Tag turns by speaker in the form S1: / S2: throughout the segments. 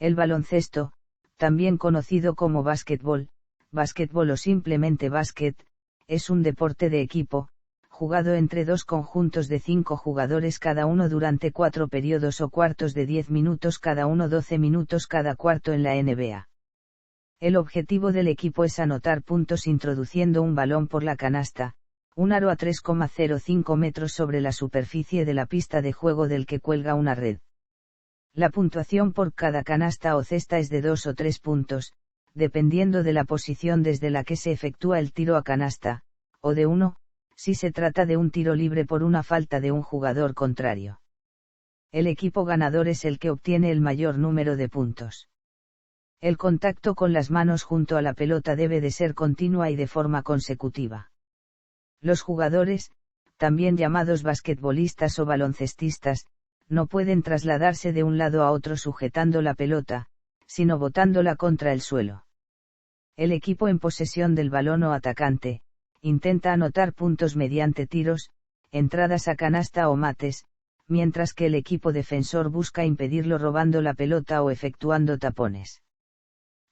S1: El baloncesto, también conocido como básquetbol o simplemente básquet, es un deporte de equipo, jugado entre dos conjuntos de 5 jugadores cada uno durante 4 periodos o cuartos de 10 minutos cada uno, 12 minutos cada cuarto en la NBA. El objetivo del equipo es anotar puntos introduciendo un balón por la canasta, un aro a 3,05 metros sobre la superficie de la pista de juego del que cuelga una red. La puntuación por cada canasta o cesta es de 2 o 3 puntos, dependiendo de la posición desde la que se efectúa el tiro a canasta, o de 1, si se trata de un tiro libre por una falta de un jugador contrario. El equipo ganador es el que obtiene el mayor número de puntos. El contacto con las manos junto a la pelota debe de ser continua y de forma consecutiva. Los jugadores, también llamados basquetbolistas o baloncestistas, no pueden trasladarse de un lado a otro sujetando la pelota, sino botándola contra el suelo. El equipo en posesión del balón o atacante, intenta anotar puntos mediante tiros, entradas a canasta o mates, mientras que el equipo defensor busca impedirlo robando la pelota o efectuando tapones.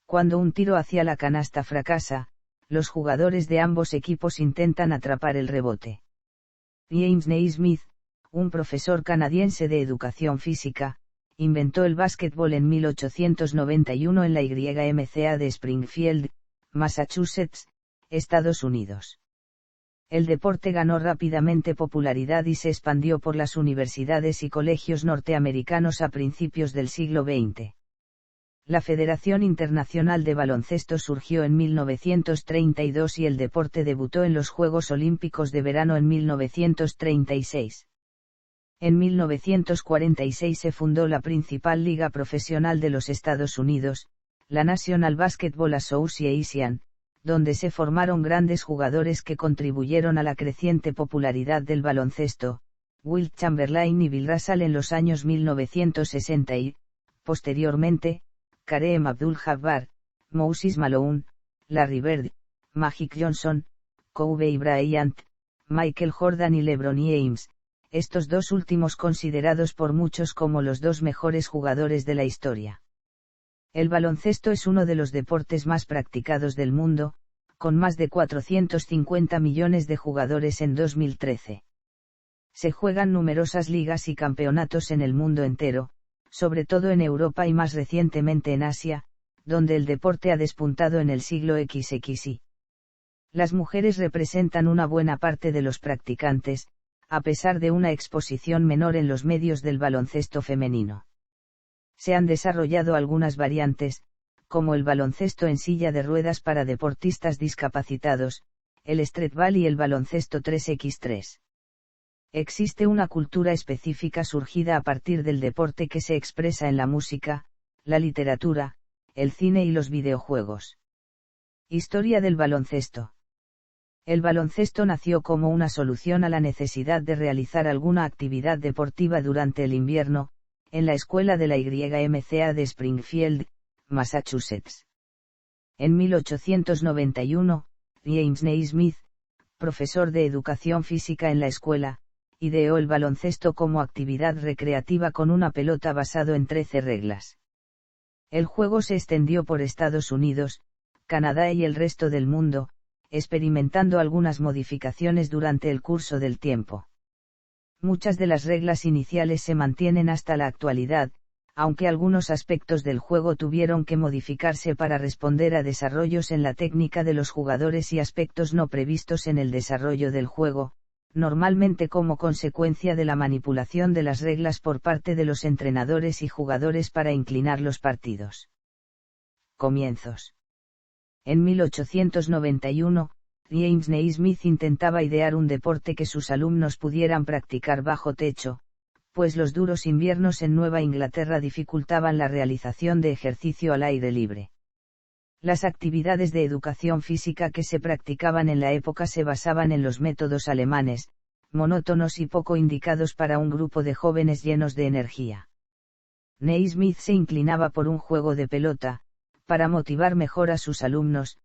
S1: Cuando un tiro hacia la canasta fracasa, los jugadores de ambos equipos intentan atrapar el rebote. James Naismith, un profesor canadiense de educación física, inventó el básquetbol en 1891 en la YMCA de Springfield, Massachusetts, Estados Unidos. El deporte ganó rápidamente popularidad y se expandió por las universidades y colegios norteamericanos a principios del siglo XX. La Federación Internacional de Baloncesto surgió en 1932 y el deporte debutó en los Juegos Olímpicos de Verano en 1936. En 1946 se fundó la principal liga profesional de los Estados Unidos, la National Basketball Association, donde se formaron grandes jugadores que contribuyeron a la creciente popularidad del baloncesto, Wilt Chamberlain y Bill Russell en los años 1960 y, posteriormente, Kareem Abdul-Jabbar, Moses Malone, Larry Bird, Magic Johnson, Kobe Bryant, Michael Jordan y LeBron James, estos dos últimos considerados por muchos como los dos mejores jugadores de la historia. El baloncesto es uno de los deportes más practicados del mundo, con más de 450 millones de jugadores en 2013. Se juegan numerosas ligas y campeonatos en el mundo entero, sobre todo en Europa y más recientemente en Asia, donde el deporte ha despuntado en el siglo XXI. Las mujeres representan una buena parte de los practicantes, a pesar de una exposición menor en los medios del baloncesto femenino. Se han desarrollado algunas variantes, como el baloncesto en silla de ruedas para deportistas discapacitados, el streetball y el baloncesto 3x3. Existe una cultura específica surgida a partir del deporte que se expresa en la música, la literatura, el cine y los videojuegos. Historia del baloncesto. El baloncesto nació como una solución a la necesidad de realizar alguna actividad deportiva durante el invierno, en la escuela de la YMCA de Springfield, Massachusetts. En 1891, James Naismith, profesor de educación física en la escuela, ideó el baloncesto como actividad recreativa con una pelota basado en 13 reglas. El juego se extendió por Estados Unidos, Canadá y el resto del mundo, experimentando algunas modificaciones durante el curso del tiempo. Muchas de las reglas iniciales se mantienen hasta la actualidad, aunque algunos aspectos del juego tuvieron que modificarse para responder a desarrollos en la técnica de los jugadores y aspectos no previstos en el desarrollo del juego, normalmente como consecuencia de la manipulación de las reglas por parte de los entrenadores y jugadores para inclinar los partidos. Comienzos. En 1891, James Naismith intentaba idear un deporte que sus alumnos pudieran practicar bajo techo, pues los duros inviernos en Nueva Inglaterra dificultaban la realización de ejercicio al aire libre. Las actividades de educación física que se practicaban en la época se basaban en los métodos alemanes, monótonos y poco indicados para un grupo de jóvenes llenos de energía. Naismith se inclinaba por un juego de pelota, para motivar mejor a sus alumnos,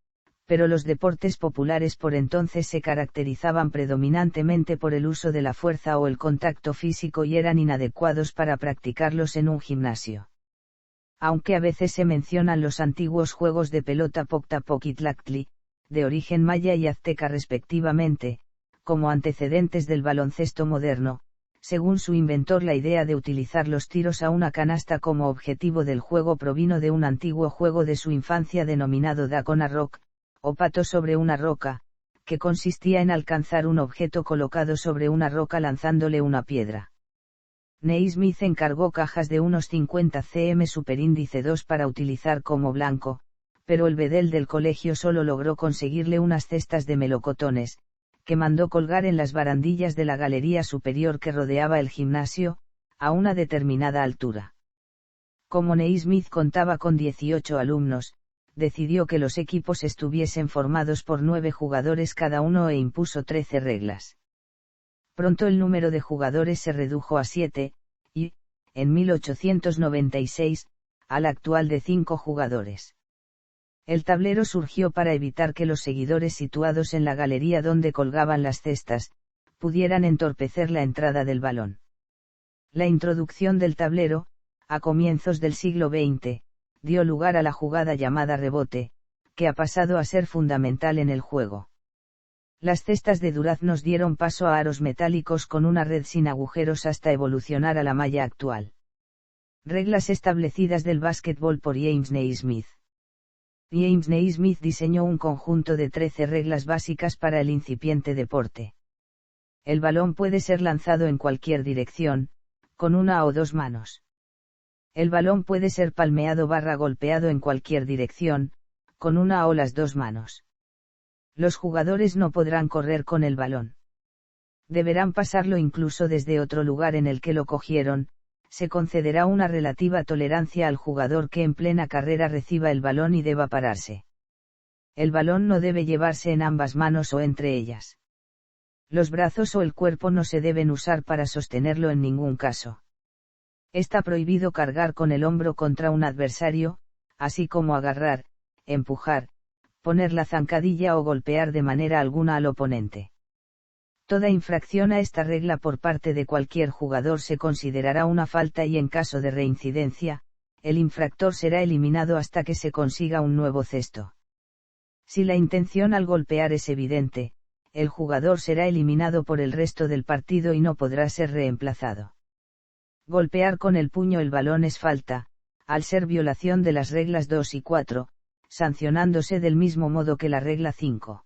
S1: pero los deportes populares por entonces se caracterizaban predominantemente por el uso de la fuerza o el contacto físico y eran inadecuados para practicarlos en un gimnasio. Aunque a veces se mencionan los antiguos juegos de pelota Poctapoc y Tlachtli, de origen maya y azteca respectivamente, como antecedentes del baloncesto moderno, según su inventor la idea de utilizar los tiros a una canasta como objetivo del juego provino de un antiguo juego de su infancia denominado Duck on a Rock, o pato sobre una roca, que consistía en alcanzar un objeto colocado sobre una roca lanzándole una piedra. Naismith encargó cajas de unos 50 cm superíndice 2 para utilizar como blanco, pero el bedel del colegio solo logró conseguirle unas cestas de melocotones, que mandó colgar en las barandillas de la galería superior que rodeaba el gimnasio, a una determinada altura. Como Naismith contaba con 18 alumnos, decidió que los equipos estuviesen formados por 9 jugadores cada uno e impuso 13 reglas. Pronto el número de jugadores se redujo a 7, y, en 1896, al actual de 5 jugadores. El tablero surgió para evitar que los seguidores situados en la galería donde colgaban las cestas, pudieran entorpecer la entrada del balón. La introducción del tablero, a comienzos del siglo XX, dio lugar a la jugada llamada rebote, que ha pasado a ser fundamental en el juego. Las cestas de duraznos dieron paso a aros metálicos con una red sin agujeros hasta evolucionar a la malla actual. Reglas establecidas del básquetbol por James Naismith. James Naismith diseñó un conjunto de 13 reglas básicas para el incipiente deporte. El balón puede ser lanzado en cualquier dirección, con una o dos manos. El balón puede ser palmeado/golpeado en cualquier dirección, con una o las dos manos. Los jugadores no podrán correr con el balón. Deberán pasarlo incluso desde otro lugar en el que lo cogieron. Se concederá una relativa tolerancia al jugador que en plena carrera reciba el balón y deba pararse. El balón no debe llevarse en ambas manos o entre ellas. Los brazos o el cuerpo no se deben usar para sostenerlo en ningún caso. Está prohibido cargar con el hombro contra un adversario, así como agarrar, empujar, poner la zancadilla o golpear de manera alguna al oponente. Toda infracción a esta regla por parte de cualquier jugador se considerará una falta y en caso de reincidencia, el infractor será eliminado hasta que se consiga un nuevo cesto. Si la intención al golpear es evidente, el jugador será eliminado por el resto del partido y no podrá ser reemplazado. Golpear con el puño el balón es falta, al ser violación de las reglas 2 y 4, sancionándose del mismo modo que la regla 5.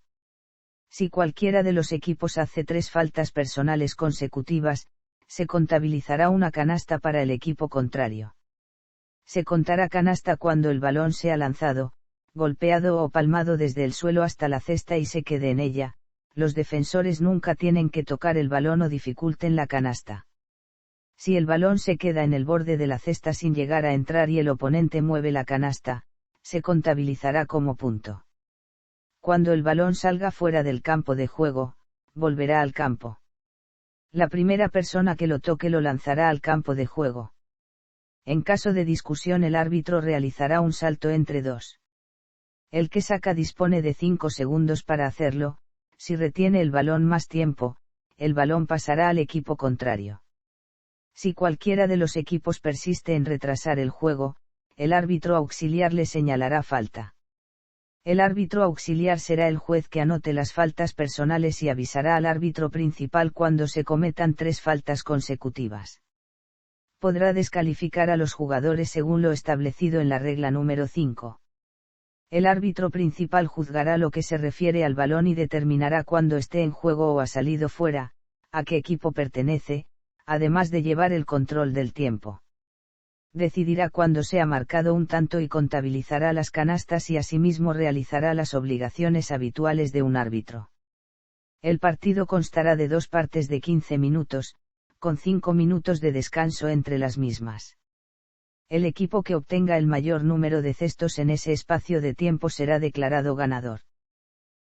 S1: Si cualquiera de los equipos hace 3 faltas personales consecutivas, se contabilizará una canasta para el equipo contrario. Se contará canasta cuando el balón sea lanzado, golpeado o palmado desde el suelo hasta la cesta y se quede en ella. Los defensores nunca tienen que tocar el balón o dificulten la canasta. Si el balón se queda en el borde de la cesta sin llegar a entrar y el oponente mueve la canasta, se contabilizará como punto. Cuando el balón salga fuera del campo de juego, volverá al campo. La primera persona que lo toque lo lanzará al campo de juego. En caso de discusión el árbitro realizará un salto entre dos. El que saca dispone de 5 segundos para hacerlo. Si retiene el balón más tiempo, el balón pasará al equipo contrario. Si cualquiera de los equipos persiste en retrasar el juego, el árbitro auxiliar le señalará falta. El árbitro auxiliar será el juez que anote las faltas personales y avisará al árbitro principal cuando se cometan 3 faltas consecutivas. Podrá descalificar a los jugadores según lo establecido en la regla número 5. El árbitro principal juzgará lo que se refiere al balón y determinará cuándo esté en juego o ha salido fuera, a qué equipo pertenece, además de llevar el control del tiempo. Decidirá cuándo se ha marcado un tanto y contabilizará las canastas y asimismo realizará las obligaciones habituales de un árbitro. El partido constará de 2 partes de 15 minutos, con 5 minutos de descanso entre las mismas. El equipo que obtenga el mayor número de cestos en ese espacio de tiempo será declarado ganador.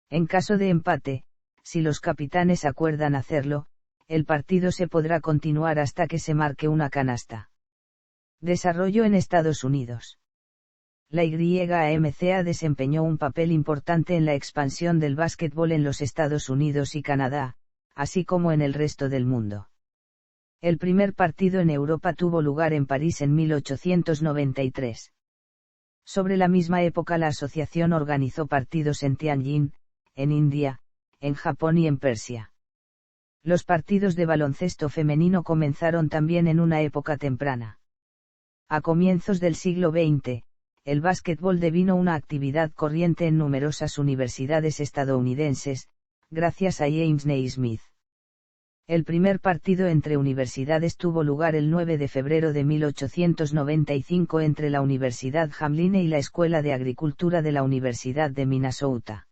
S1: En caso de empate, si los capitanes acuerdan hacerlo, el partido se podrá continuar hasta que se marque una canasta. Desarrollo en Estados Unidos. La YAMCA desempeñó un papel importante en la expansión del básquetbol en los Estados Unidos y Canadá, así como en el resto del mundo. El primer partido en Europa tuvo lugar en París en 1893. Sobre la misma época la asociación organizó partidos en Tianjin, en India, en Japón y en Persia. Los partidos de baloncesto femenino comenzaron también en una época temprana. A comienzos del siglo XX, el básquetbol devino una actividad corriente en numerosas universidades estadounidenses, gracias a James Naismith. El primer partido entre universidades tuvo lugar el 9 de febrero de 1895 entre la Universidad Hamline y la Escuela de Agricultura de la Universidad de Minnesota.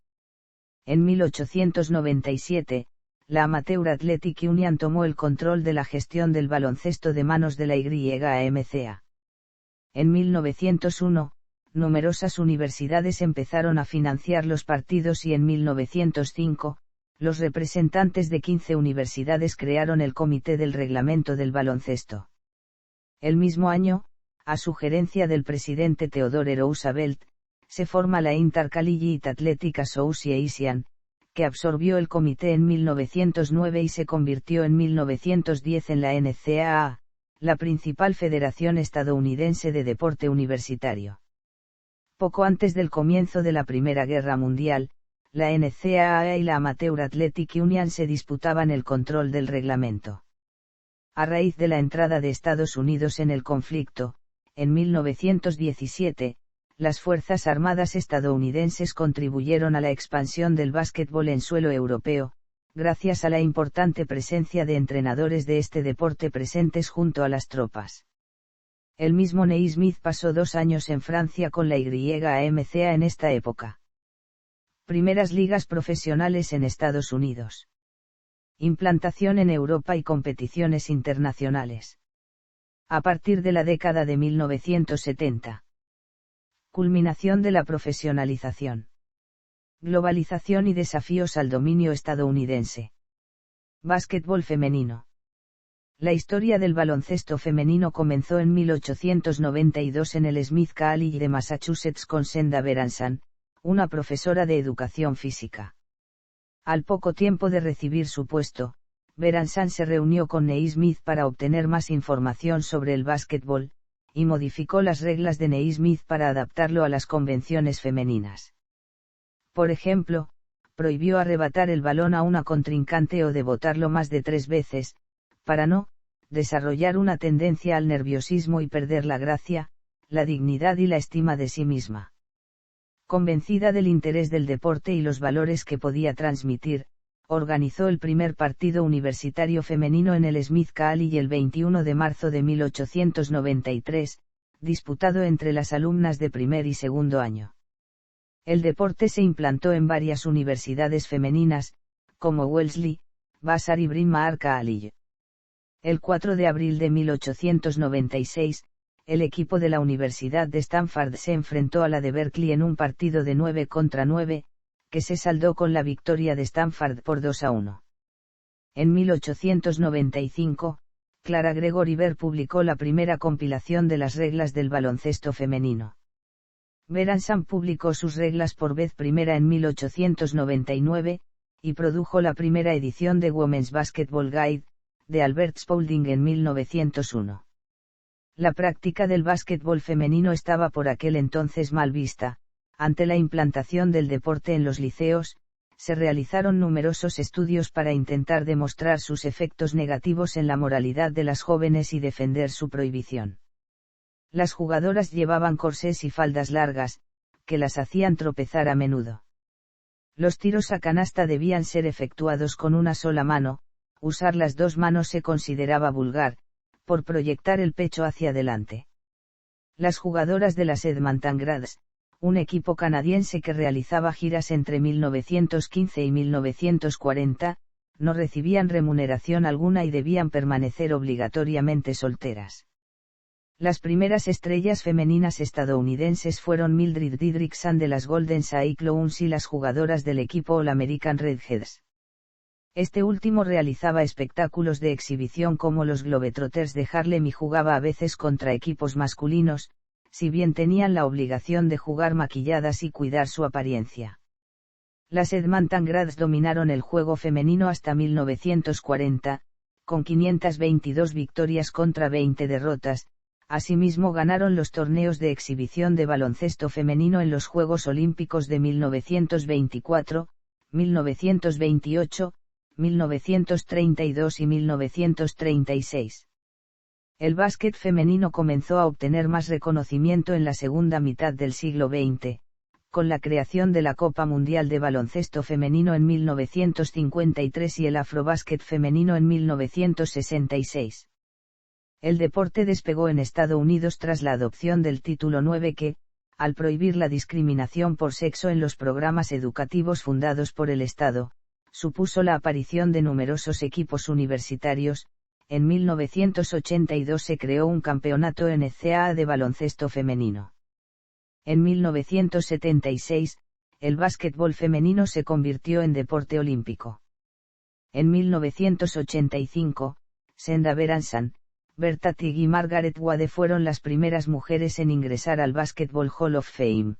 S1: En 1897, la Amateur Athletic Union tomó el control de la gestión del baloncesto de manos de la YAMCA. En 1901, numerosas universidades empezaron a financiar los partidos y en 1905, los representantes de 15 universidades crearon el Comité del Reglamento del Baloncesto. El mismo año, a sugerencia del presidente Theodore Roosevelt, se forma la Intercollegiate Athletic Association, que absorbió el comité en 1909 y se convirtió en 1910 en la NCAA, la principal federación estadounidense de deporte universitario. Poco antes del comienzo de la Primera Guerra Mundial, la NCAA y la Amateur Athletic Union se disputaban el control del reglamento. A raíz de la entrada de Estados Unidos en el conflicto, en 1917, las Fuerzas Armadas estadounidenses contribuyeron a la expansión del básquetbol en suelo europeo, gracias a la importante presencia de entrenadores de este deporte presentes junto a las tropas. El mismo Naismith pasó 2 años en Francia con la YAMCA en esta época. Primeras ligas profesionales en Estados Unidos. Implantación en Europa y competiciones internacionales. A partir de la década de 1970. Culminación de la profesionalización. Globalización y desafíos al dominio estadounidense. Básquetbol femenino. La historia del baloncesto femenino comenzó en 1892 en el Smith College de Massachusetts con Senda Beranson, una profesora de educación física. Al poco tiempo de recibir su puesto, Beranson se reunió con Naismith para obtener más información sobre el básquetbol, y modificó las reglas de Naismith para adaptarlo a las convenciones femeninas. Por ejemplo, prohibió arrebatar el balón a una contrincante o de botarlo más de 3 veces, para no desarrollar una tendencia al nerviosismo y perder la gracia, la dignidad y la estima de sí misma. Convencida del interés del deporte y los valores que podía transmitir, organizó el primer partido universitario femenino en el Smith College el 21 de marzo de 1893, disputado entre las alumnas de primer y segundo año. El deporte se implantó en varias universidades femeninas, como Wellesley, Vassar y Bryn Mawr College. El 4 de abril de 1896, el equipo de la Universidad de Stanford se enfrentó a la de Berkeley en un partido de 9 contra 9, que se saldó con la victoria de Stanford por 2-1. En 1895, Clara Gregory Baird publicó la primera compilación de las reglas del baloncesto femenino. Beranson publicó sus reglas por vez primera en 1899, y produjo la primera edición de Women's Basketball Guide, de Albert Spaulding en 1901. La práctica del básquetbol femenino estaba por aquel entonces mal vista. Ante la implantación del deporte en los liceos, se realizaron numerosos estudios para intentar demostrar sus efectos negativos en la moralidad de las jóvenes y defender su prohibición. Las jugadoras llevaban corsés y faldas largas, que las hacían tropezar a menudo. Los tiros a canasta debían ser efectuados con una sola mano, usar las 2 manos se consideraba vulgar, por proyectar el pecho hacia adelante. Las jugadoras de las Edmonton Grads, un equipo canadiense que realizaba giras entre 1915 y 1940, no recibían remuneración alguna y debían permanecer obligatoriamente solteras. Las primeras estrellas femeninas estadounidenses fueron Mildred Didrikson de las Golden Cyclones y las jugadoras del equipo All-American Redheads. Este último realizaba espectáculos de exhibición como los Globetrotters de Harlem y jugaba a veces contra equipos masculinos, si bien tenían la obligación de jugar maquilladas y cuidar su apariencia. Las Edmonton Grads dominaron el juego femenino hasta 1940, con 522 victorias contra 20 derrotas, Asimismo ganaron los torneos de exhibición de baloncesto femenino en los Juegos Olímpicos de 1924, 1928, 1932 y 1936. El básquet femenino comenzó a obtener más reconocimiento en la segunda mitad del siglo XX, con la creación de la Copa Mundial de Baloncesto Femenino en 1953 y el Afrobásquet femenino en 1966. El deporte despegó en Estados Unidos tras la adopción del Título 9 que, al prohibir la discriminación por sexo en los programas educativos fundados por el Estado, supuso la aparición de numerosos equipos universitarios. En 1982 se creó un campeonato NCAA de baloncesto femenino. En 1976, el básquetbol femenino se convirtió en deporte olímpico. En 1985, Senda Beranson, Berta Tig y Margaret Wade fueron las primeras mujeres en ingresar al Basketball Hall of Fame.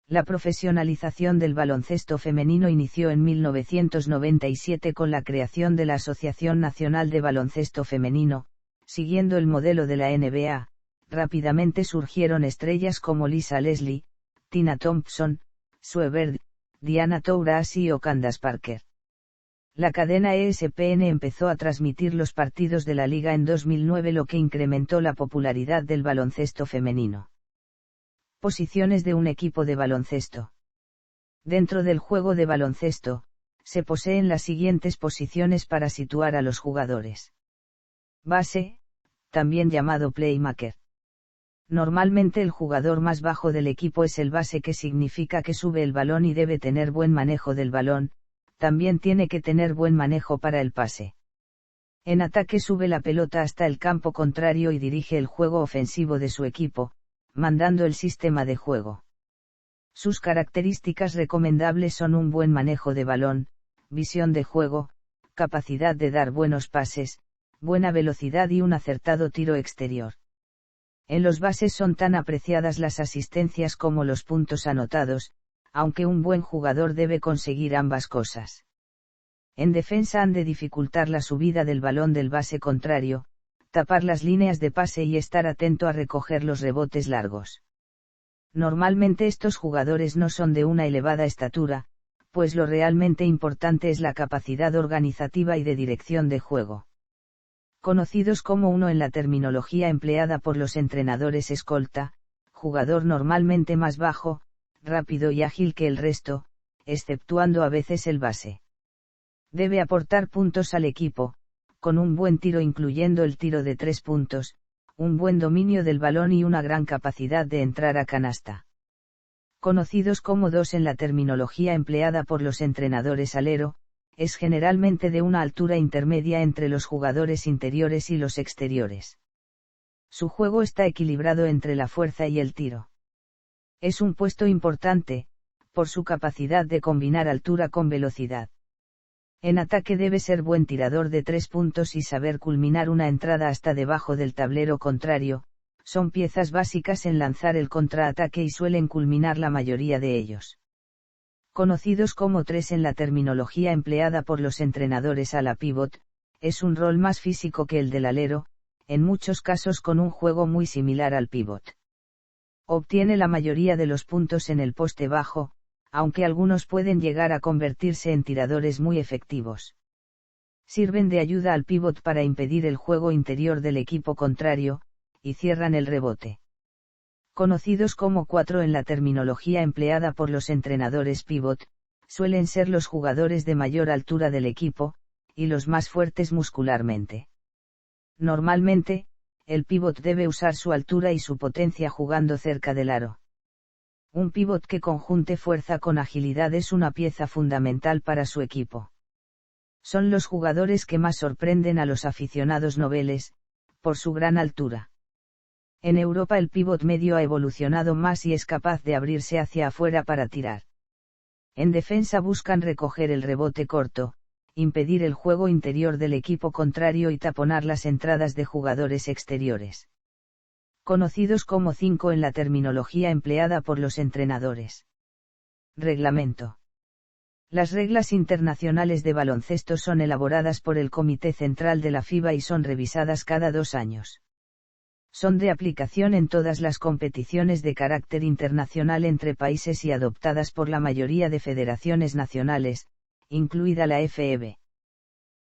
S1: La profesionalización del baloncesto femenino inició en 1997 con la creación de la Asociación Nacional de Baloncesto Femenino. Siguiendo el modelo de la NBA, rápidamente surgieron estrellas como Lisa Leslie, Tina Thompson, Sue Bird, Diana Taurasi o Candace Parker. La cadena ESPN empezó a transmitir los partidos de la liga en 2009, lo que incrementó la popularidad del baloncesto femenino. Posiciones de un equipo de baloncesto. Dentro del juego de baloncesto, se poseen las siguientes posiciones para situar a los jugadores. Base, también llamado playmaker. Normalmente el jugador más bajo del equipo es el base, que significa que sube el balón y debe tener buen manejo del balón, también tiene que tener buen manejo para el pase. En ataque sube la pelota hasta el campo contrario y dirige el juego ofensivo de su equipo, mandando el sistema de juego. Sus características recomendables son un buen manejo de balón, visión de juego, capacidad de dar buenos pases, buena velocidad y un acertado tiro exterior. En los bases son tan apreciadas las asistencias como los puntos anotados, aunque un buen jugador debe conseguir ambas cosas. En defensa han de dificultar la subida del balón del base contrario, tapar las líneas de pase y estar atento a recoger los rebotes largos. Normalmente estos jugadores no son de una elevada estatura, pues lo realmente importante es la capacidad organizativa y de dirección de juego. Conocidos como uno en la terminología empleada por los entrenadores escolta, jugador normalmente más bajo, rápido y ágil que el resto, exceptuando a veces el base. Debe aportar puntos al equipo, con un buen tiro incluyendo el tiro de 3 puntos, un buen dominio del balón y una gran capacidad de entrar a canasta. Conocidos como 2 en la terminología empleada por los entrenadores alero, es generalmente de una altura intermedia entre los jugadores interiores y los exteriores. Su juego está equilibrado entre la fuerza y el tiro. Es un puesto importante, por su capacidad de combinar altura con velocidad. En ataque debe ser buen tirador de 3 puntos y saber culminar una entrada hasta debajo del tablero contrario. Son piezas básicas en lanzar el contraataque y suelen culminar la mayoría de ellos. Conocidos como 3 en la terminología empleada por los entrenadores ala pivot, es un rol más físico que el del alero, en muchos casos con un juego muy similar al pivot. Obtiene la mayoría de los puntos en el poste bajo, aunque algunos pueden llegar a convertirse en tiradores muy efectivos. Sirven de ayuda al pívot para impedir el juego interior del equipo contrario, y cierran el rebote. Conocidos como 4 en la terminología empleada por los entrenadores pívot, suelen ser los jugadores de mayor altura del equipo, y los más fuertes muscularmente. Normalmente, el pívot debe usar su altura y su potencia jugando cerca del aro. Un pívot que conjunte fuerza con agilidad es una pieza fundamental para su equipo. Son los jugadores que más sorprenden a los aficionados noveles, por su gran altura. En Europa el pívot medio ha evolucionado más y es capaz de abrirse hacia afuera para tirar. En defensa buscan recoger el rebote corto, impedir el juego interior del equipo contrario y taponar las entradas de jugadores exteriores. Conocidos como 5 en la terminología empleada por los entrenadores. Reglamento. Las reglas internacionales de baloncesto son elaboradas por el Comité Central de la FIBA y son revisadas cada 2 años. Son de aplicación en todas las competiciones de carácter internacional entre países y adoptadas por la mayoría de federaciones nacionales, incluida la FEB.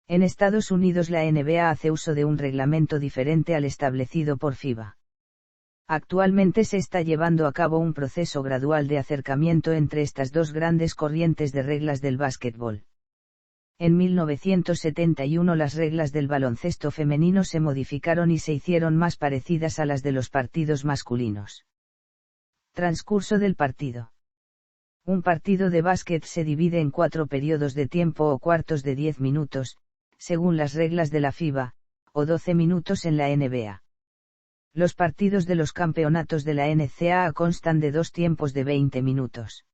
S1: En Estados Unidos la NBA hace uso de un reglamento diferente al establecido por FIBA. Actualmente se está llevando a cabo un proceso gradual de acercamiento entre estas dos grandes corrientes de reglas del básquetbol. En 1971 las reglas del baloncesto femenino se modificaron y se hicieron más parecidas a las de los partidos masculinos. Transcurso del partido. Un partido de básquet se divide en 4 periodos de tiempo o cuartos de 10 minutos, según las reglas de la FIBA, o 12 minutos en la NBA. Los partidos de los campeonatos de la NCAA constan de 2 tiempos de 20 minutos.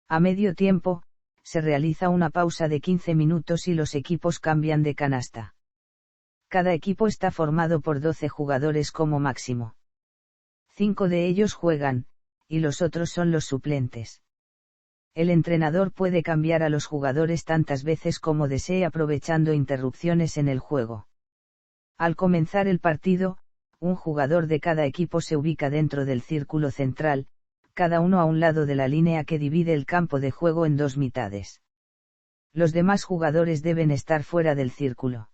S1: A medio tiempo, se realiza una pausa de 15 minutos y los equipos cambian de canasta. Cada equipo está formado por 12 jugadores como máximo. 5 de ellos juegan, y los otros son los suplentes. El entrenador puede cambiar a los jugadores tantas veces como desee aprovechando interrupciones en el juego. Al comenzar el partido, un jugador de cada equipo se ubica dentro del círculo central, cada uno a un lado de la línea que divide el campo de juego en 2 mitades. Los demás jugadores deben estar fuera del círculo.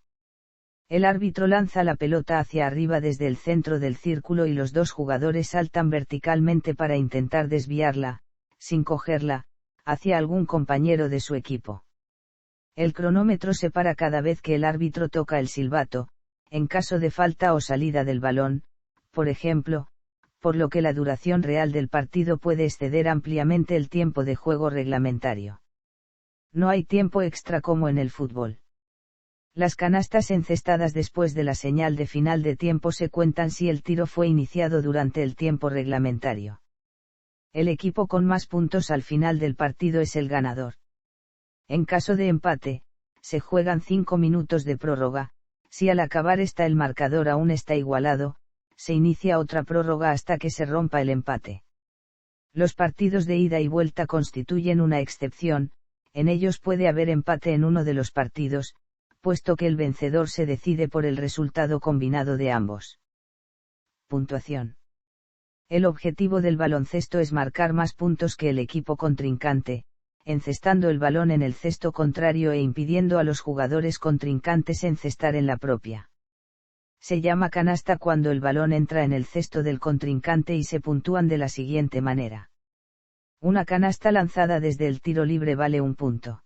S1: El árbitro lanza la pelota hacia arriba desde el centro del círculo y los 2 jugadores saltan verticalmente para intentar desviarla, sin cogerla, hacia algún compañero de su equipo. El cronómetro se para cada vez que el árbitro toca el silbato, en caso de falta o salida del balón, por ejemplo, por lo que la duración real del partido puede exceder ampliamente el tiempo de juego reglamentario. No hay tiempo extra como en el fútbol. Las canastas encestadas después de la señal de final de tiempo se cuentan si el tiro fue iniciado durante el tiempo reglamentario. El equipo con más puntos al final del partido es el ganador. En caso de empate, se juegan 5 minutos de prórroga. Si al acabar el marcador aún está igualado, se inicia otra prórroga hasta que se rompa el empate. Los partidos de ida y vuelta constituyen una excepción, en ellos puede haber empate en uno de los partidos, puesto que el vencedor se decide por el resultado combinado de ambos. Puntuación. El objetivo del baloncesto es marcar más puntos que el equipo contrincante, encestando el balón en el cesto contrario e impidiendo a los jugadores contrincantes encestar en la propia. Se llama canasta cuando el balón entra en el cesto del contrincante y se puntúan de la siguiente manera. Una canasta lanzada desde el tiro libre vale 1 punto.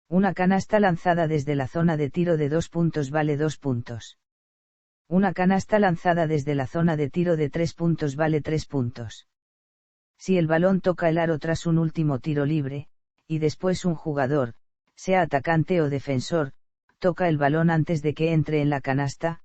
S1: Una canasta lanzada desde la zona de tiro de 2 puntos vale 2 puntos. Una canasta lanzada desde la zona de tiro de 3 puntos vale 3 puntos. Si el balón toca el aro tras un último tiro libre, y después un jugador, sea atacante o defensor, toca el balón antes de que entre en la canasta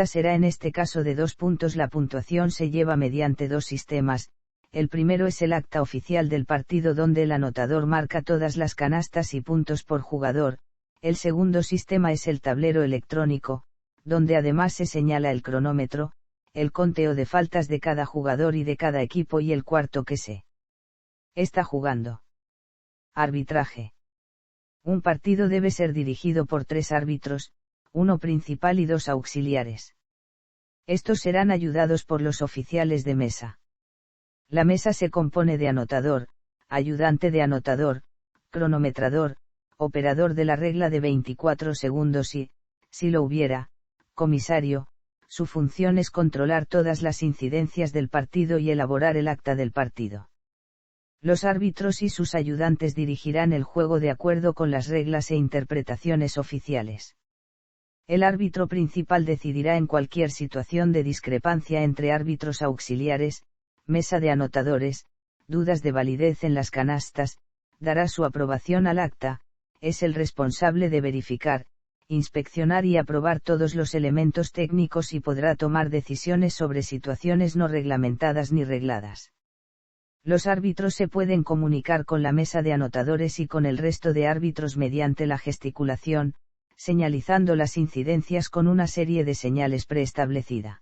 S1: será en este caso de 2 puntos. La puntuación se lleva mediante 2 sistemas. El primero es el acta oficial del partido donde el anotador marca todas las canastas y puntos por jugador. El segundo sistema es el tablero electrónico, donde además se señala el cronómetro, el conteo de faltas de cada jugador y de cada equipo y el cuarto que se está jugando. Arbitraje. Un partido debe ser dirigido por 3 árbitros, uno principal y 2 auxiliares. Estos serán ayudados por los oficiales de mesa. La mesa se compone de anotador, ayudante de anotador, cronometrador, operador de la regla de 24 segundos y, si lo hubiera, comisario. Su función es controlar todas las incidencias del partido y elaborar el acta del partido. Los árbitros y sus ayudantes dirigirán el juego de acuerdo con las reglas e interpretaciones oficiales. El árbitro principal decidirá en cualquier situación de discrepancia entre árbitros auxiliares, mesa de anotadores, dudas de validez en las canastas, dará su aprobación al acta, es el responsable de verificar, inspeccionar y aprobar todos los elementos técnicos y podrá tomar decisiones sobre situaciones no reglamentadas ni regladas. Los árbitros se pueden comunicar con la mesa de anotadores y con el resto de árbitros mediante la gesticulación, señalizando las incidencias con una serie de señales preestablecida.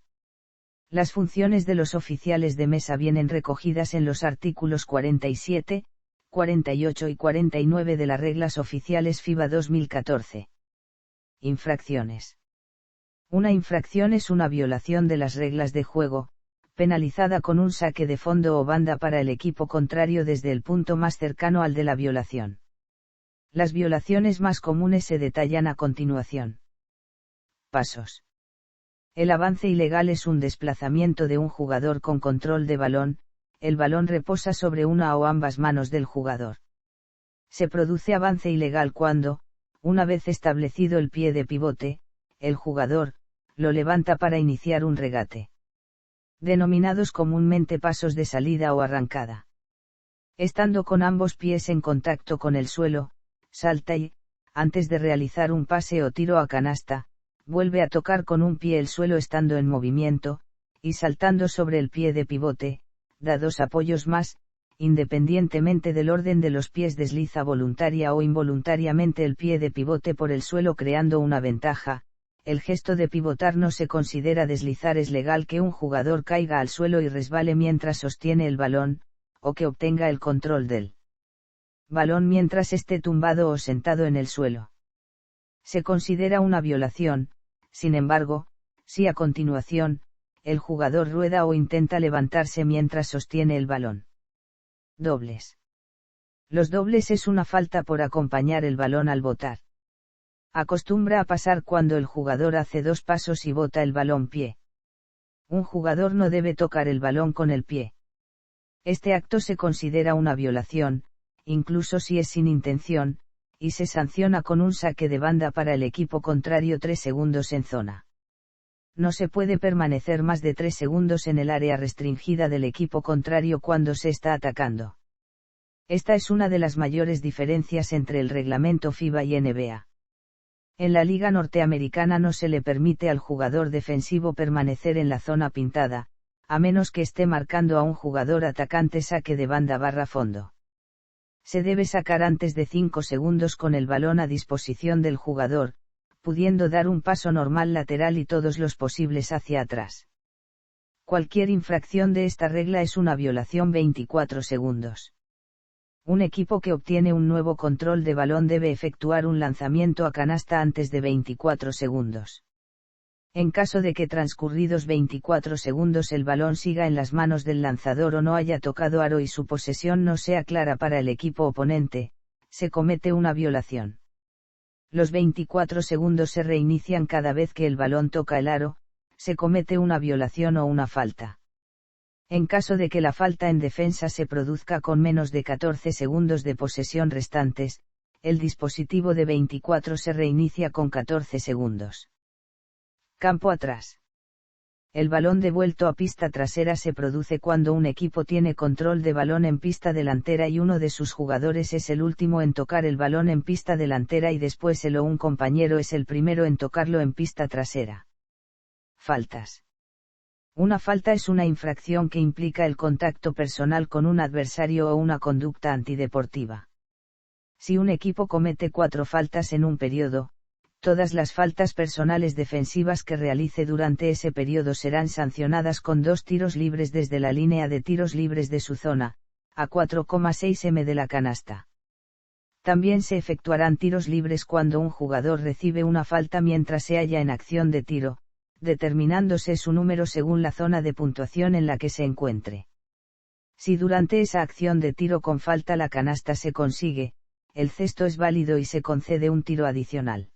S1: Las funciones de los oficiales de mesa vienen recogidas en los artículos 47, 48 y 49 de las reglas oficiales FIBA 2014. Infracciones. Una infracción es una violación de las reglas de juego, penalizada con un saque de fondo o banda para el equipo contrario desde el punto más cercano al de la violación. Las violaciones más comunes se detallan a continuación. Pasos. El avance ilegal es un desplazamiento de un jugador con control de balón, el balón reposa sobre una o ambas manos del jugador. Se produce avance ilegal cuando, una vez establecido el pie de pivote, el jugador, lo levanta para iniciar un regate. Denominados comúnmente pasos de salida o arrancada. Estando con ambos pies en contacto con el suelo, salta y, antes de realizar un pase o tiro a canasta, vuelve a tocar con un pie el suelo estando en movimiento, y saltando sobre el pie de pivote, da 2 apoyos más, independientemente del orden de los pies desliza voluntaria o involuntariamente el pie de pivote por el suelo creando una ventaja. El gesto de pivotar no se considera deslizar. Es legal que un jugador caiga al suelo y resbale mientras sostiene el balón, o que obtenga el control del balón mientras esté tumbado o sentado en el suelo. Se considera una violación, sin embargo, si a continuación, el jugador rueda o intenta levantarse mientras sostiene el balón. Dobles. Los dobles es una falta por acompañar el balón al botar. Acostumbra a pasar cuando el jugador hace 2 pasos y bota el balón pie. Un jugador no debe tocar el balón con el pie. Este acto se considera una violación, incluso si es sin intención, y se sanciona con un saque de banda para el equipo contrario 3 segundos en zona. No se puede permanecer más de 3 segundos en el área restringida del equipo contrario cuando se está atacando. Esta es una de las mayores diferencias entre el reglamento FIBA y NBA. En la Liga Norteamericana no se le permite al jugador defensivo permanecer en la zona pintada, a menos que esté marcando a un jugador atacante saque de banda fondo. Se debe sacar antes de 5 segundos con el balón a disposición del jugador, pudiendo dar un paso normal lateral y todos los posibles hacia atrás. Cualquier infracción de esta regla es una violación 24 segundos. Un equipo que obtiene un nuevo control de balón debe efectuar un lanzamiento a canasta antes de 24 segundos. En caso de que transcurridos 24 segundos el balón siga en las manos del lanzador o no haya tocado aro y su posesión no sea clara para el equipo oponente, se comete una violación. Los 24 segundos se reinician cada vez que el balón toca el aro, se comete una violación o una falta. En caso de que la falta en defensa se produzca con menos de 14 segundos de posesión restantes, el dispositivo de 24 se reinicia con 14 segundos. Campo atrás. El balón devuelto a pista trasera se produce cuando un equipo tiene control de balón en pista delantera y uno de sus jugadores es el último en tocar el balón en pista delantera y después él o un compañero es el primero en tocarlo en pista trasera. Faltas. Una falta es una infracción que implica el contacto personal con un adversario o una conducta antideportiva. Si un equipo comete 4 faltas en un periodo, todas las faltas personales defensivas que realice durante ese periodo serán sancionadas con 2 tiros libres desde la línea de tiros libres de su zona, a 4,6 m de la canasta. También se efectuarán tiros libres cuando un jugador recibe una falta mientras se halla en acción de tiro, determinándose su número según la zona de puntuación en la que se encuentre. Si durante esa acción de tiro con falta la canasta se consigue, el cesto es válido y se concede un tiro adicional.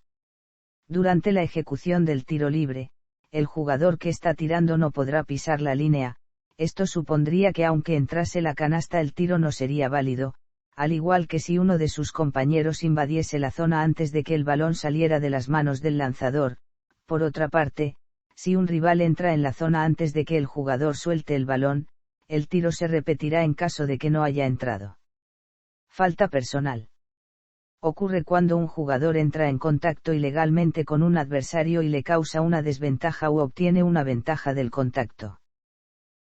S1: Durante la ejecución del tiro libre, el jugador que está tirando no podrá pisar la línea, esto supondría que aunque entrase la canasta el tiro no sería válido, al igual que si uno de sus compañeros invadiese la zona antes de que el balón saliera de las manos del lanzador. Por otra parte, si un rival entra en la zona antes de que el jugador suelte el balón, el tiro se repetirá en caso de que no haya entrado. Falta personal. Ocurre cuando un jugador entra en contacto ilegalmente con un adversario y le causa una desventaja u obtiene una ventaja del contacto.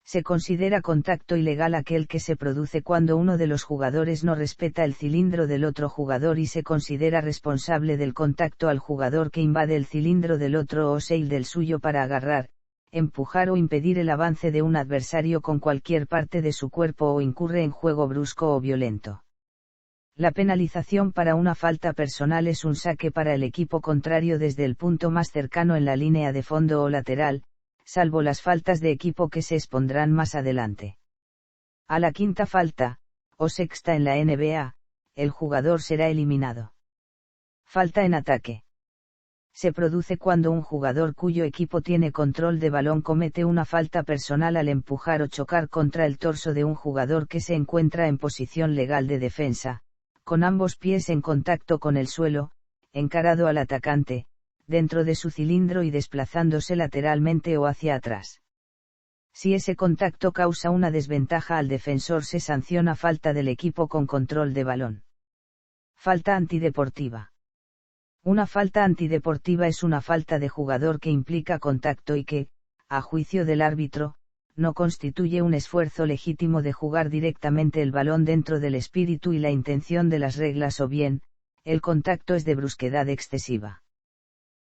S1: Se considera contacto ilegal aquel que se produce cuando uno de los jugadores no respeta el cilindro del otro jugador y se considera responsable del contacto al jugador que invade el cilindro del otro o el del suyo para agarrar, empujar o impedir el avance de un adversario con cualquier parte de su cuerpo o incurre en juego brusco o violento. La penalización para una falta personal es un saque para el equipo contrario desde el punto más cercano en la línea de fondo o lateral, salvo las faltas de equipo que se expondrán más adelante. A la quinta falta, o sexta en la NBA, el jugador será eliminado. Falta en ataque. Se produce cuando un jugador cuyo equipo tiene control de balón comete una falta personal al empujar o chocar contra el torso de un jugador que se encuentra en posición legal de defensa, con ambos pies en contacto con el suelo, encarado al atacante, dentro de su cilindro y desplazándose lateralmente o hacia atrás. Si ese contacto causa una desventaja al defensor, se sanciona falta del equipo con control de balón. Falta antideportiva. Una falta antideportiva es una falta de jugador que implica contacto y que, a juicio del árbitro, no constituye un esfuerzo legítimo de jugar directamente el balón dentro del espíritu y la intención de las reglas, o bien, el contacto es de brusquedad excesiva.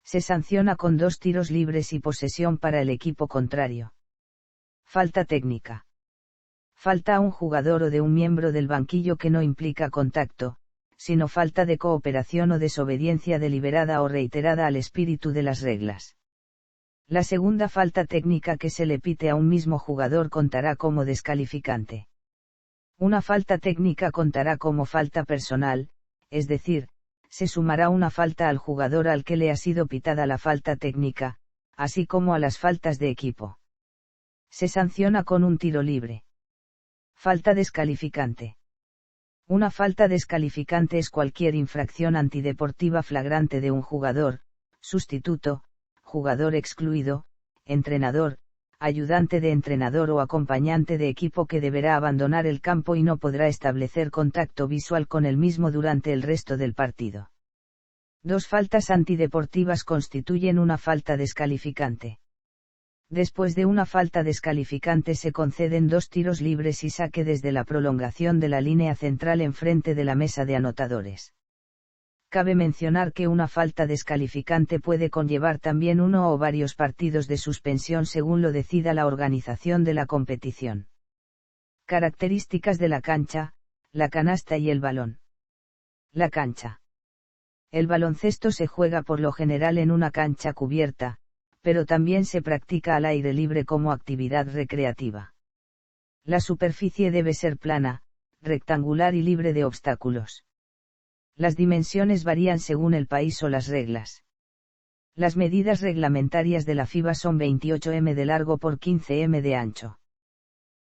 S1: Se sanciona con 2 tiros libres y posesión para el equipo contrario. Falta técnica. Falta a un jugador o de un miembro del banquillo que no implica contacto, sino falta de cooperación o desobediencia deliberada o reiterada al espíritu de las reglas. La segunda falta técnica que se le pite a un mismo jugador contará como descalificante. Una falta técnica contará como falta personal, es decir, se sumará una falta al jugador al que le ha sido pitada la falta técnica, así como a las faltas de equipo. Se sanciona con un tiro libre. Falta descalificante. Una falta descalificante es cualquier infracción antideportiva flagrante de un jugador, sustituto, jugador excluido, entrenador, ayudante de entrenador o acompañante de equipo que deberá abandonar el campo y no podrá establecer contacto visual con el mismo durante el resto del partido. 2 faltas antideportivas constituyen una falta descalificante. Después de una falta descalificante se conceden 2 tiros libres y saque desde la prolongación de la línea central enfrente de la mesa de anotadores. Cabe mencionar que una falta descalificante puede conllevar también 1 o varios partidos de suspensión según lo decida la organización de la competición. Características de la cancha, la canasta y el balón. La cancha. El baloncesto se juega por lo general en una cancha cubierta, pero también se practica al aire libre como actividad recreativa. La superficie debe ser plana, rectangular y libre de obstáculos. Las dimensiones varían según el país o las reglas. Las medidas reglamentarias de la FIBA son 28 m de largo por 15 m de ancho.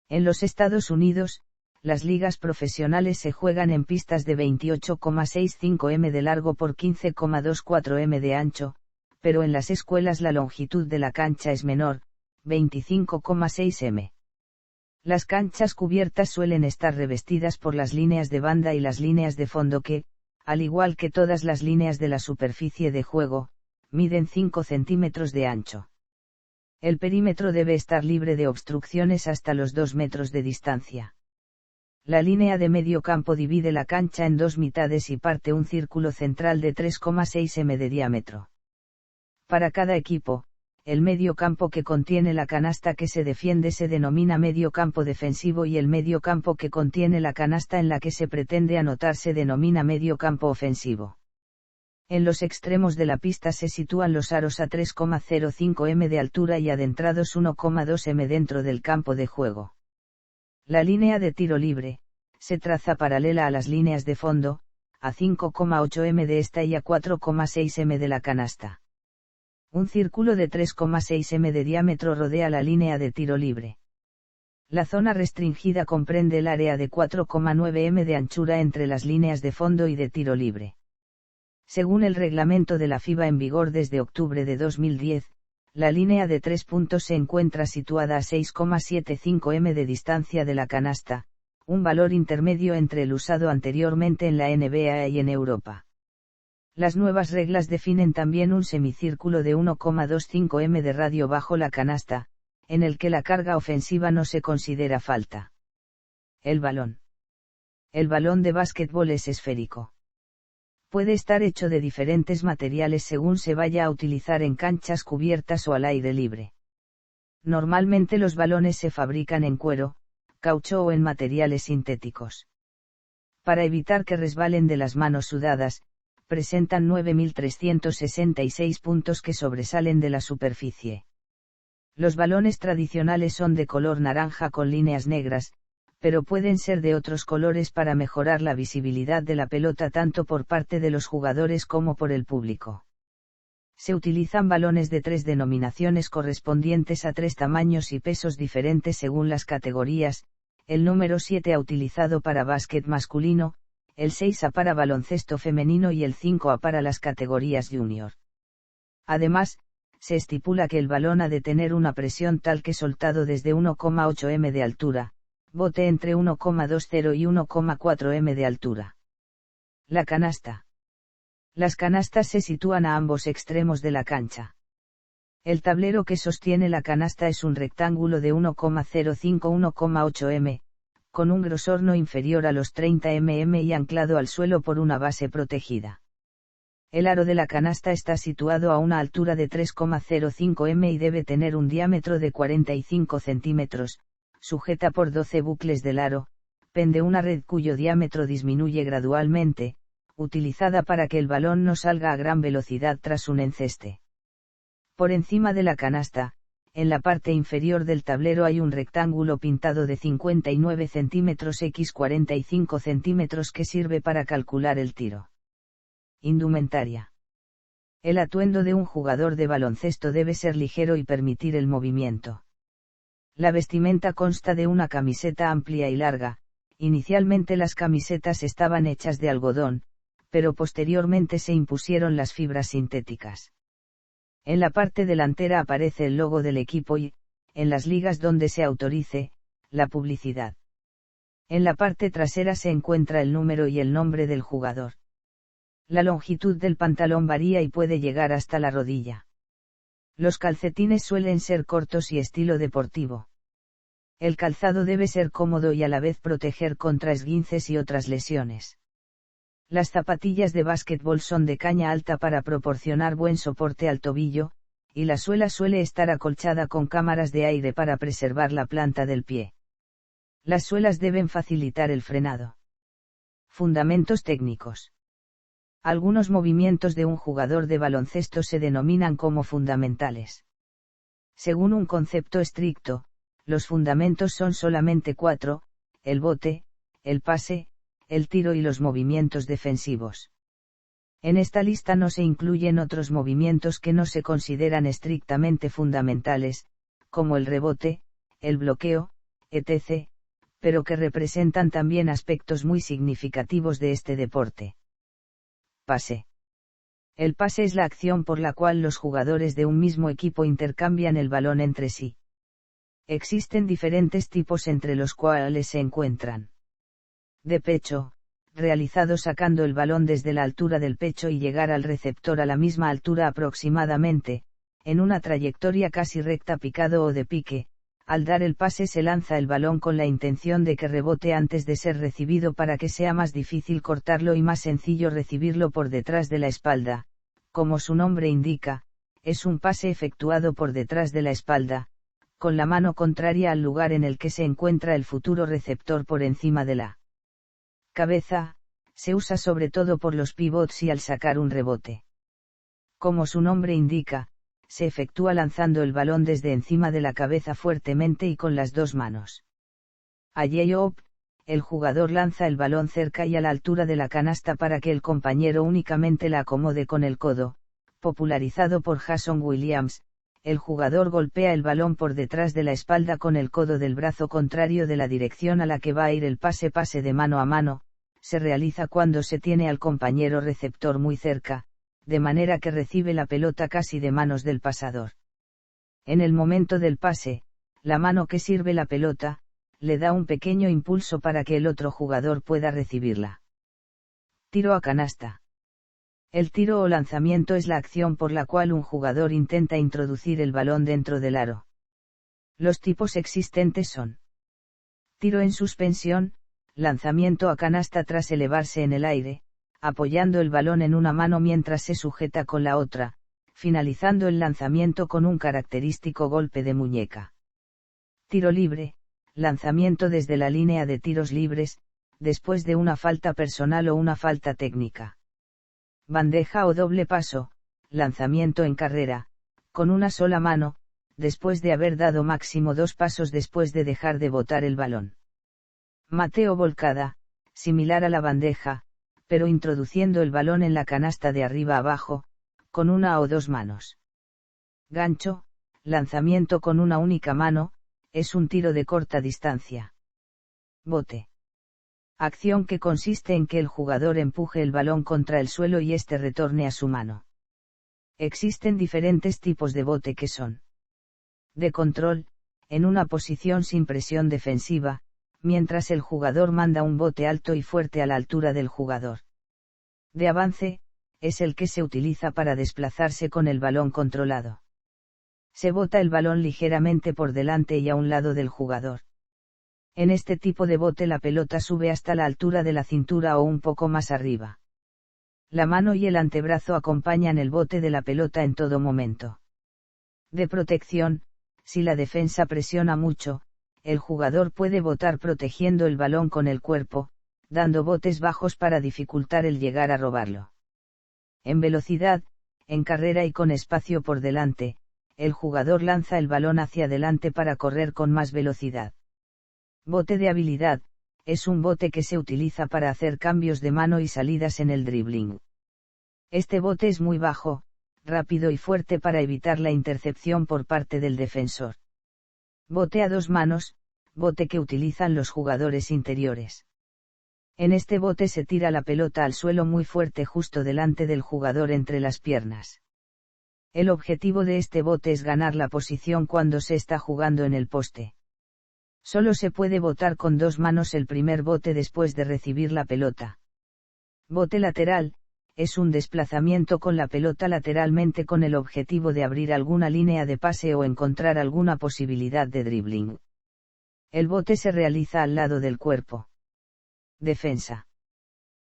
S1: En los Estados Unidos, las ligas profesionales se juegan en pistas de 28,65 m de largo por 15,24 m de ancho, pero en las escuelas la longitud de la cancha es menor, 25,6 m. Las canchas cubiertas suelen estar revestidas por las líneas de banda y las líneas de fondo que, al igual que todas las líneas de la superficie de juego, miden 5 centímetros de ancho. El perímetro debe estar libre de obstrucciones hasta los 2 metros de distancia. La línea de medio campo divide la cancha en 2 mitades y parte un círculo central de 3,6 m de diámetro. Para cada equipo, el medio campo que contiene la canasta que se defiende se denomina medio campo defensivo y el medio campo que contiene la canasta en la que se pretende anotar se denomina medio campo ofensivo. En los extremos de la pista se sitúan los aros a 3,05 m de altura y adentrados 1,2 m dentro del campo de juego. La línea de tiro libre, se traza paralela a las líneas de fondo, a 5,8 m de esta y a 4,6 m de la canasta. Un círculo de 3,6 m de diámetro rodea la línea de tiro libre. La zona restringida comprende el área de 4,9 m de anchura entre las líneas de fondo y de tiro libre. Según el reglamento de la FIBA en vigor desde octubre de 2010, la línea de 3 puntos se encuentra situada a 6,75 m de distancia de la canasta, un valor intermedio entre el usado anteriormente en la NBA y en Europa. Las nuevas reglas definen también un semicírculo de 1,25 m de radio bajo la canasta, en el que la carga ofensiva no se considera falta. El balón. El balón de básquetbol es esférico. Puede estar hecho de diferentes materiales según se vaya a utilizar en canchas cubiertas o al aire libre. Normalmente los balones se fabrican en cuero, caucho o en materiales sintéticos. Para evitar que resbalen de las manos sudadas, presentan 9.366 puntos que sobresalen de la superficie. Los balones tradicionales son de color naranja con líneas negras, pero pueden ser de otros colores para mejorar la visibilidad de la pelota tanto por parte de los jugadores como por el público. Se utilizan balones de 3 denominaciones correspondientes a 3 tamaños y pesos diferentes según las categorías. El número 7 ha utilizado para básquet masculino, el 6A para baloncesto femenino y el 5A para las categorías junior. Además, se estipula que el balón ha de tener una presión tal que soltado desde 1,8 m de altura, bote entre 1,20 y 1,4 m de altura. La canasta. Las canastas se sitúan a ambos extremos de la cancha. El tablero que sostiene la canasta es un rectángulo de 1,05-1,8 m, con un grosor no inferior a los 30 mm y anclado al suelo por una base protegida. El aro de la canasta está situado a una altura de 3,05 m y debe tener un diámetro de 45 centímetros, sujeta por 12 bucles del aro, pende una red cuyo diámetro disminuye gradualmente, utilizada para que el balón no salga a gran velocidad tras un enceste. Por encima de la canasta, en la parte inferior del tablero hay un rectángulo pintado de 59 centímetros x 45 centímetros que sirve para calcular el tiro. Indumentaria. El atuendo de un jugador de baloncesto debe ser ligero y permitir el movimiento. La vestimenta consta de una camiseta amplia y larga. Inicialmente las camisetas estaban hechas de algodón, pero posteriormente se impusieron las fibras sintéticas. En la parte delantera aparece el logo del equipo y, en las ligas donde se autorice, la publicidad. En la parte trasera se encuentra el número y el nombre del jugador. La longitud del pantalón varía y puede llegar hasta la rodilla. Los calcetines suelen ser cortos y estilo deportivo. El calzado debe ser cómodo y a la vez proteger contra esguinces y otras lesiones. Las zapatillas de básquetbol son de caña alta para proporcionar buen soporte al tobillo, y la suela suele estar acolchada con cámaras de aire para preservar la planta del pie. Las suelas deben facilitar el frenado. Fundamentos técnicos. Algunos movimientos de un jugador de baloncesto se denominan como fundamentales. Según un concepto estricto, los fundamentos son solamente 4, el bote, el pase, el tiro y los movimientos defensivos. En esta lista no se incluyen otros movimientos que no se consideran estrictamente fundamentales, como el rebote, el bloqueo, etc., pero que representan también aspectos muy significativos de este deporte. Pase. El pase es la acción por la cual los jugadores de un mismo equipo intercambian el balón entre sí. Existen diferentes tipos entre los cuales se encuentran. De pecho, realizado sacando el balón desde la altura del pecho y llegar al receptor a la misma altura aproximadamente, en una trayectoria casi recta picado o de pique. Al dar el pase se lanza el balón con la intención de que rebote antes de ser recibido para que sea más difícil cortarlo y más sencillo recibirlo por detrás de la espalda. Como su nombre indica, es un pase efectuado por detrás de la espalda, con la mano contraria al lugar en el que se encuentra el futuro receptor por encima de la cabeza. Se usa sobre todo por los pivots y al sacar un rebote. Como su nombre indica, se efectúa lanzando el balón desde encima de la cabeza fuertemente y con las dos manos. Alley-oop, el jugador lanza el balón cerca y a la altura de la canasta para que el compañero únicamente la acomode con el codo. Popularizado por Jason Williams, el jugador golpea el balón por detrás de la espalda con el codo del brazo contrario de la dirección a la que va a ir el pase de mano a mano. Se realiza cuando se tiene al compañero receptor muy cerca, de manera que recibe la pelota casi de manos del pasador. En el momento del pase, la mano que sirve la pelota, le da un pequeño impulso para que el otro jugador pueda recibirla. Tiro a canasta. El tiro o lanzamiento es la acción por la cual un jugador intenta introducir el balón dentro del aro. Los tipos existentes son: tiro en suspensión, lanzamiento a canasta tras elevarse en el aire, apoyando el balón en una mano mientras se sujeta con la otra, finalizando el lanzamiento con un característico golpe de muñeca. Tiro libre, lanzamiento desde la línea de tiros libres, después de una falta personal o una falta técnica. Bandeja o doble paso, lanzamiento en carrera, con una sola mano, después de haber dado máximo 2 pasos después de dejar de botar el balón. Mate o volcada, similar a la bandeja, pero introduciendo el balón en la canasta de arriba abajo, con una o 2 manos. Gancho, lanzamiento con una única mano, es un tiro de corta distancia. Bote. Acción que consiste en que el jugador empuje el balón contra el suelo y éste retorne a su mano. Existen diferentes tipos de bote que son: de control, en una posición sin presión defensiva, mientras el jugador manda un bote alto y fuerte a la altura del jugador. De avance, es el que se utiliza para desplazarse con el balón controlado. Se bota el balón ligeramente por delante y a un lado del jugador. En este tipo de bote la pelota sube hasta la altura de la cintura o un poco más arriba. La mano y el antebrazo acompañan el bote de la pelota en todo momento. De protección, si la defensa presiona mucho, el jugador puede botar protegiendo el balón con el cuerpo, dando botes bajos para dificultar el llegar a robarlo. En velocidad, en carrera y con espacio por delante, el jugador lanza el balón hacia adelante para correr con más velocidad. Bote de habilidad, es un bote que se utiliza para hacer cambios de mano y salidas en el dribbling. Este bote es muy bajo, rápido y fuerte para evitar la intercepción por parte del defensor. Bote a 2 manos, bote que utilizan los jugadores interiores. En este bote se tira la pelota al suelo muy fuerte justo delante del jugador entre las piernas. El objetivo de este bote es ganar la posición cuando se está jugando en el poste. Solo se puede botar con 2 manos el primer bote después de recibir la pelota. Bote lateral, es un desplazamiento con la pelota lateralmente con el objetivo de abrir alguna línea de pase o encontrar alguna posibilidad de dribbling. El bote se realiza al lado del cuerpo. Defensa.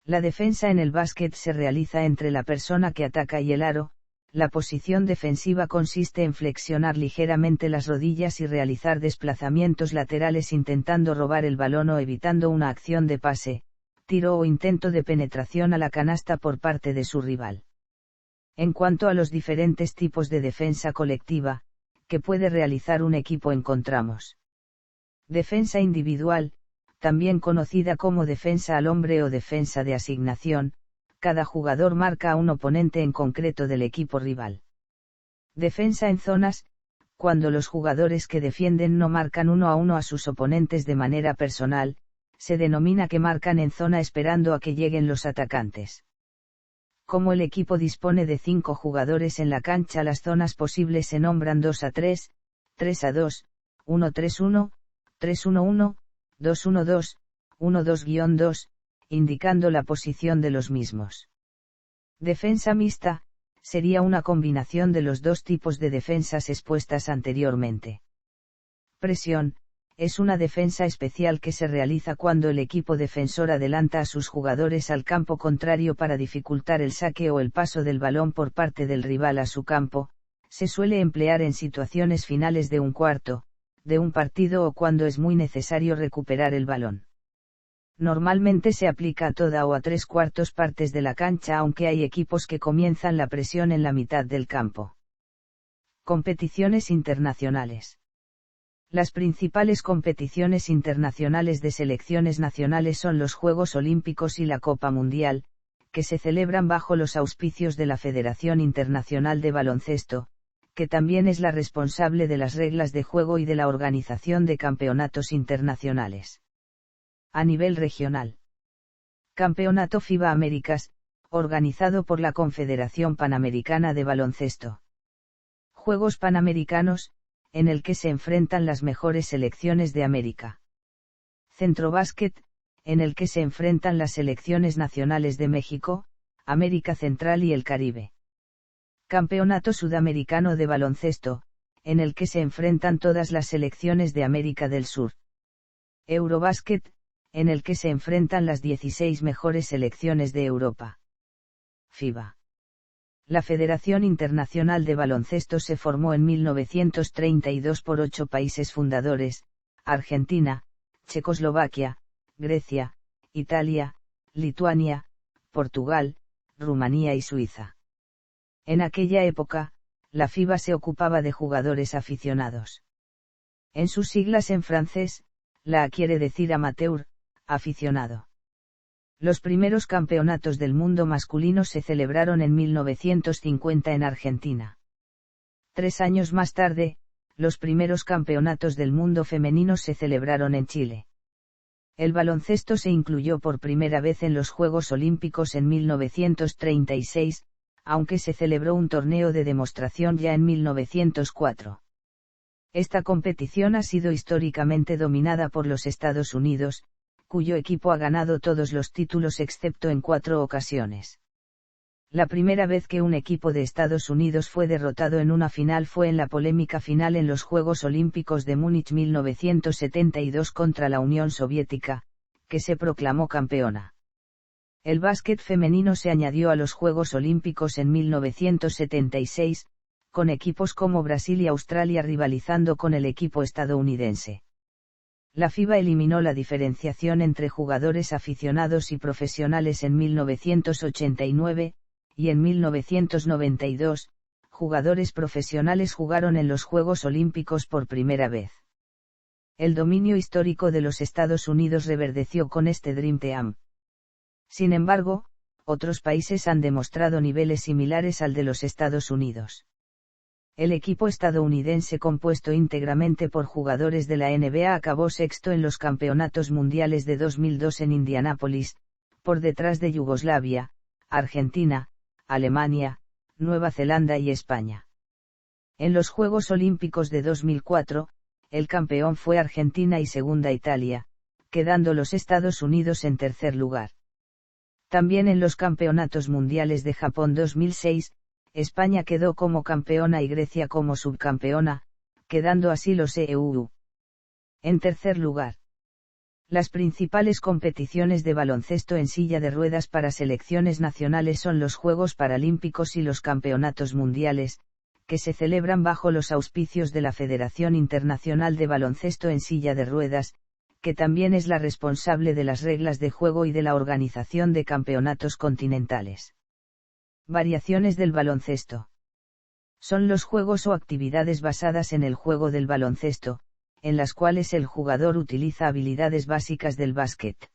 S1: La defensa en el básquet se realiza entre la persona que ataca y el aro. La posición defensiva consiste en flexionar ligeramente las rodillas y realizar desplazamientos laterales intentando robar el balón o evitando una acción de pase, tiro o intento de penetración a la canasta por parte de su rival. En cuanto a los diferentes tipos de defensa colectiva, que puede realizar un equipo encontramos: defensa individual, también conocida como defensa al hombre o defensa de asignación. Cada jugador marca a un oponente en concreto del equipo rival. Defensa en zonas, cuando los jugadores que defienden no marcan 1 a 1 a sus oponentes de manera personal, se denomina que marcan en zona esperando a que lleguen los atacantes. Como el equipo dispone de 5 jugadores en la cancha, las zonas posibles se nombran 2 a 3, 3 a 2, 1-3-1, 3-1-1, 2-1-2, 1-2-2, indicando la posición de los mismos. Defensa mixta, sería una combinación de los 2 tipos de defensas expuestas anteriormente. Presión, es una defensa especial que se realiza cuando el equipo defensor adelanta a sus jugadores al campo contrario para dificultar el saque o el paso del balón por parte del rival a su campo. Se suele emplear en situaciones finales de un cuarto, de un partido o cuando es muy necesario recuperar el balón. Normalmente se aplica a toda o a 3/4 partes de la cancha, aunque hay equipos que comienzan la presión en la mitad del campo. Competiciones internacionales. Las principales competiciones internacionales de selecciones nacionales son los Juegos Olímpicos y la Copa Mundial, que se celebran bajo los auspicios de la Federación Internacional de Baloncesto, que también es la responsable de las reglas de juego y de la organización de campeonatos internacionales. A nivel regional. Campeonato FIBA Américas, organizado por la Confederación Panamericana de Baloncesto. Juegos Panamericanos, en el que se enfrentan las mejores selecciones de América. Centrobásquet, en el que se enfrentan las selecciones nacionales de México, América Central y el Caribe. Campeonato Sudamericano de Baloncesto, en el que se enfrentan todas las selecciones de América del Sur. Eurobásquet, en el que se enfrentan las 16 mejores selecciones de Europa. FIBA. La Federación Internacional de Baloncesto se formó en 1932 por 8 países fundadores: Argentina, Checoslovaquia, Grecia, Italia, Lituania, Portugal, Rumanía y Suiza. En aquella época, la FIBA se ocupaba de jugadores aficionados. En sus siglas en francés, la A quiere decir amateur, aficionado. Los primeros campeonatos del mundo masculino se celebraron en 1950 en Argentina. 3 años más tarde, los primeros campeonatos del mundo femenino se celebraron en Chile. El baloncesto se incluyó por primera vez en los Juegos Olímpicos en 1936, aunque se celebró un torneo de demostración ya en 1904. Esta competición ha sido históricamente dominada por los Estados Unidos, cuyo equipo ha ganado todos los títulos excepto en 4 ocasiones. La primera vez que un equipo de Estados Unidos fue derrotado en una final fue en la polémica final en los Juegos Olímpicos de Múnich 1972 contra la Unión Soviética, que se proclamó campeona. El básquet femenino se añadió a los Juegos Olímpicos en 1976, con equipos como Brasil y Australia rivalizando con el equipo estadounidense. La FIBA eliminó la diferenciación entre jugadores aficionados y profesionales en 1989, y en 1992, jugadores profesionales jugaron en los Juegos Olímpicos por primera vez. El dominio histórico de los Estados Unidos reverdeció con este Dream Team. Sin embargo, otros países han demostrado niveles similares al de los Estados Unidos. El equipo estadounidense compuesto íntegramente por jugadores de la NBA acabó sexto en los campeonatos mundiales de 2002 en Indianápolis, por detrás de Yugoslavia, Argentina, Alemania, Nueva Zelanda y España. En los Juegos Olímpicos de 2004, el campeón fue Argentina y segunda Italia, quedando los Estados Unidos en tercer lugar. También en los Campeonatos Mundiales de Japón 2006, España quedó como campeona y Grecia como subcampeona, quedando así los EU. En tercer lugar. Las principales competiciones de baloncesto en silla de ruedas para selecciones nacionales son los Juegos Paralímpicos y los Campeonatos Mundiales, que se celebran bajo los auspicios de la Federación Internacional de Baloncesto en Silla de Ruedas, que también es la responsable de las reglas de juego y de la organización de campeonatos continentales. Variaciones del baloncesto. Son los juegos o actividades basadas en el juego del baloncesto, en las cuales el jugador utiliza habilidades básicas del básquet.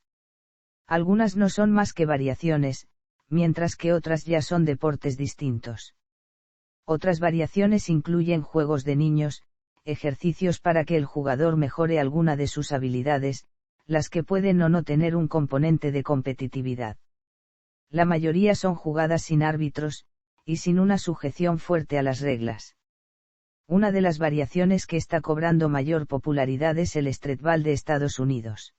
S1: Algunas no son más que variaciones, mientras que otras ya son deportes distintos. Otras variaciones incluyen juegos de niños, ejercicios para que el jugador mejore alguna de sus habilidades, las que pueden o no tener un componente de competitividad. La mayoría son jugadas sin árbitros, y sin una sujeción fuerte a las reglas. Una de las variaciones que está cobrando mayor popularidad es el streetball de Estados Unidos.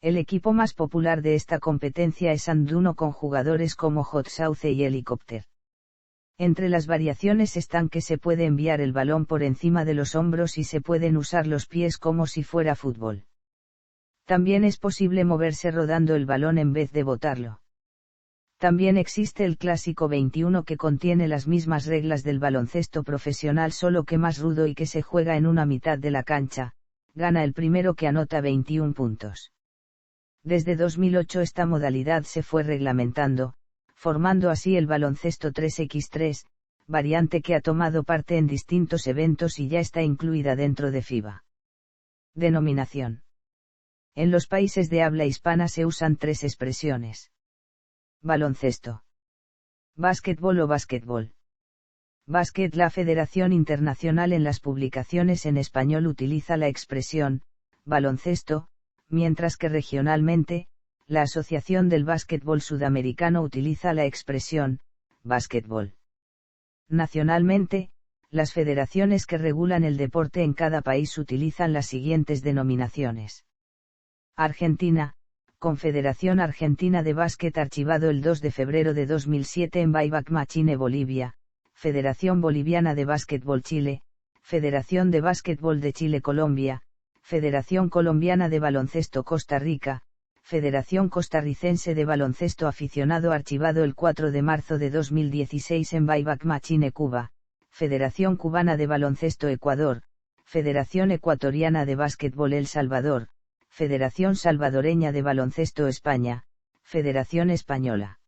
S1: El equipo más popular de esta competencia es Anduno con jugadores como Hot Sauce y Helicopter. Entre las variaciones están que se puede enviar el balón por encima de los hombros y se pueden usar los pies como si fuera fútbol. También es posible moverse rodando el balón en vez de botarlo. También existe el clásico 21 que contiene las mismas reglas del baloncesto profesional solo que más rudo y que se juega en una mitad de la cancha, gana el primero que anota 21 puntos. Desde 2008 esta modalidad se fue reglamentando, formando así el baloncesto 3x3, variante que ha tomado parte en distintos eventos y ya está incluida dentro de FIBA. Denominación. En los países de habla hispana se usan 3 expresiones. Baloncesto. Básquetbol o básquetbol. Básquet. La Federación Internacional en las publicaciones en español utiliza la expresión, baloncesto, mientras que regionalmente, la Asociación del Básquetbol Sudamericano utiliza la expresión, básquetbol. Nacionalmente, las federaciones que regulan el deporte en cada país utilizan las siguientes denominaciones. Argentina, Confederación Argentina de Básquet archivado el 2 de febrero de 2007 en Bayback Machine Bolivia, Federación Boliviana de Básquetbol Chile, Federación de Básquetbol de Chile Colombia, Federación Colombiana de Baloncesto Costa Rica, Federación Costarricense de Baloncesto Aficionado archivado el 4 de marzo de 2016 en Bayback Machine Cuba, Federación Cubana de Baloncesto Ecuador, Federación Ecuatoriana de Básquetbol El Salvador, Federación Salvadoreña de Baloncesto España, Federación Española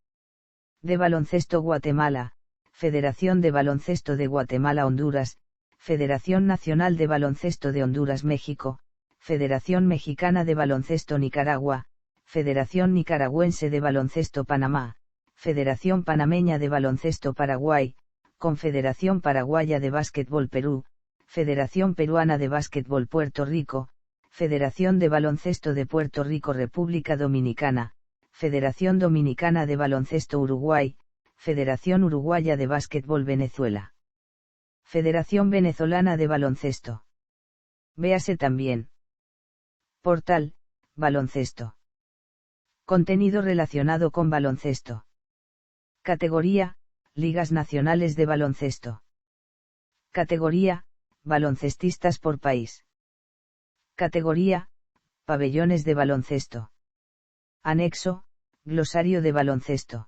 S1: de Baloncesto Guatemala, Federación de Baloncesto de Guatemala Honduras, Federación Nacional de Baloncesto de Honduras México, Federación Mexicana de Baloncesto Nicaragua, Federación Nicaragüense de Baloncesto Panamá, Federación Panameña de Baloncesto Paraguay, Confederación Paraguaya de Básquetbol Perú, Federación Peruana de Básquetbol Puerto Rico, Federación de Baloncesto de Puerto Rico República Dominicana, Federación Dominicana de Baloncesto Uruguay, Federación Uruguaya de Básquetbol Venezuela. Federación Venezolana de Baloncesto. Véase también. Portal, baloncesto. Contenido relacionado con baloncesto. Categoría, Ligas Nacionales de Baloncesto. Categoría, Baloncestistas por país. Categoría, Pabellones de baloncesto. Anexo, Glosario de baloncesto.